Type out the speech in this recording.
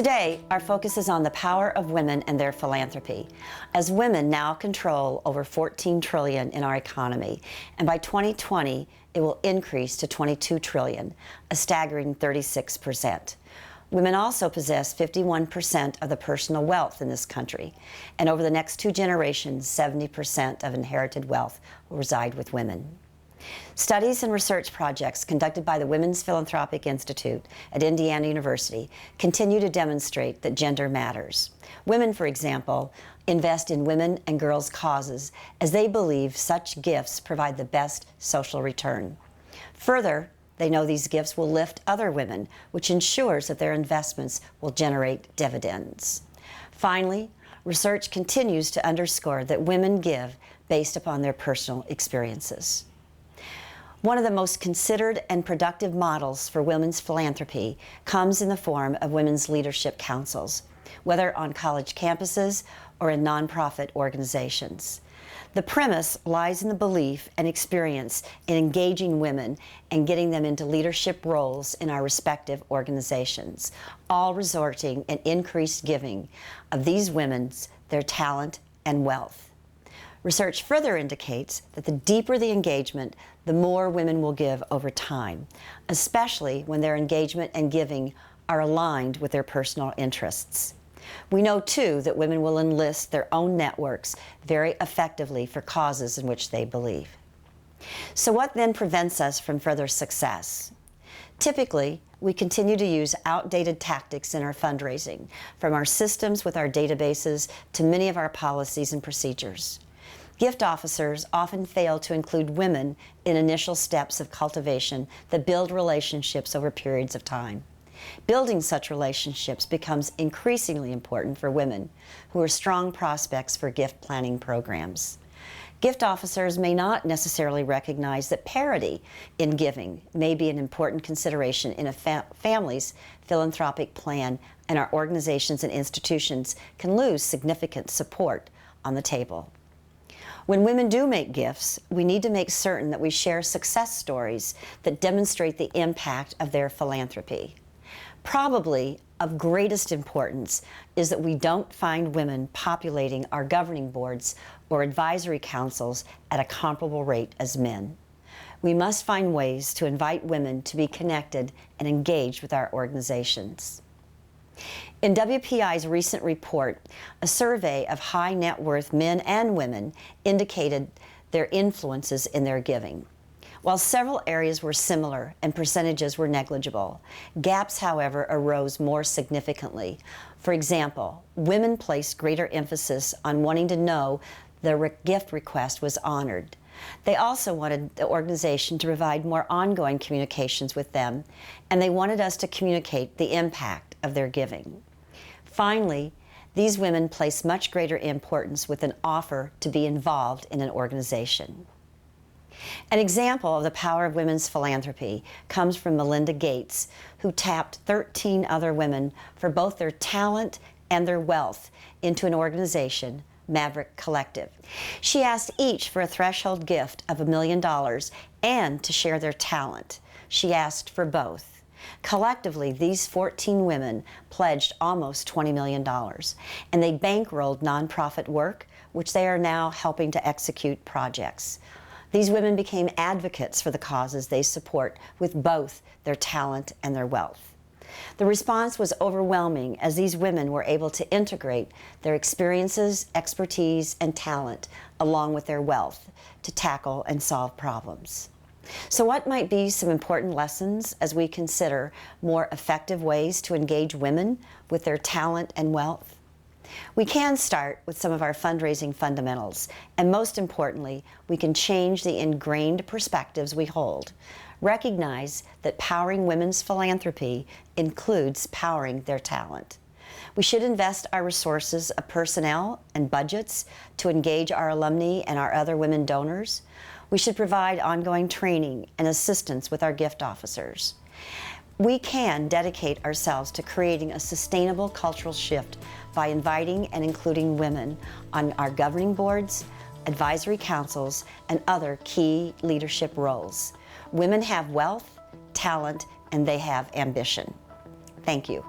Today, our focus is on the power of women and their philanthropy, as women now control over $14 trillion in our economy, and by 2020, it will increase to $22 trillion, a staggering 36%. Women also possess 51% of the personal wealth in this country, and over the next 2 generations, 70% of inherited wealth will reside with women. Studies and research projects conducted by the Women's Philanthropic Institute at Indiana University continue to demonstrate that gender matters. Women, for example, invest in women and girls' causes as they believe such gifts provide the best social return. Further, they know these gifts will lift other women, which ensures that their investments will generate dividends. Finally, research continues to underscore that women give based upon their personal experiences. One of the most considered and productive models for women's philanthropy comes in the form of women's leadership councils, whether on college campuses or in nonprofit organizations. The premise lies in the belief and experience in engaging women and getting them into leadership roles in our respective organizations, all resulting in increased giving of these women their talent and wealth. Research further indicates that the deeper the engagement, the more women will give over time, especially when their engagement and giving are aligned with their personal interests. We know, too, that women will enlist their own networks very effectively for causes in which they believe. So what then prevents us from further success? Typically, we continue to use outdated tactics in our fundraising, from our systems with our databases to many of our policies and procedures. Gift officers often fail to include women in initial steps of cultivation that build relationships over periods of time. Building such relationships becomes increasingly important for women who are strong prospects for gift planning programs. Gift officers may not necessarily recognize that parity in giving may be an important consideration in a family's philanthropic plan, and our organizations and institutions can lose significant support on the table. When women do make gifts, we need to make certain that we share success stories that demonstrate the impact of their philanthropy. Probably of greatest importance is that we don't find women populating our governing boards or advisory councils at a comparable rate as men. We must find ways to invite women to be connected and engaged with our organizations. In WPI's recent report, a survey of high net worth men and women indicated their influences in their giving. While several areas were similar and percentages were negligible, gaps, however, arose more significantly. For example, women placed greater emphasis on wanting to know the gift request was honored. They also wanted the organization to provide more ongoing communications with them, and they wanted us to communicate the impact of their giving. Finally, these women place much greater importance with an offer to be involved in an organization. An example of the power of women's philanthropy comes from Melinda Gates, who tapped 13 other women for both their talent and their wealth into an organization, Maverick Collective. She asked each for a threshold gift of $1 million and to share their talent. She asked for both. Collectively, these 14 women pledged almost $20 million, and they bankrolled nonprofit work, which they are now helping to execute projects. These women became advocates for the causes they support with both their talent and their wealth. The response was overwhelming as these women were able to integrate their experiences, expertise, and talent along with their wealth to tackle and solve problems. So what might be some important lessons as we consider more effective ways to engage women with their talent and wealth? We can start with some of our fundraising fundamentals, and most importantly, we can change the ingrained perspectives we hold. Recognize that powering women's philanthropy includes powering their talent. We should invest our resources of personnel and budgets to engage our alumni and our other women donors. We should provide ongoing training and assistance with our gift officers. We can dedicate ourselves to creating a sustainable cultural shift by inviting and including women on our governing boards, advisory councils, and other key leadership roles. Women have wealth, talent, and they have ambition. Thank you.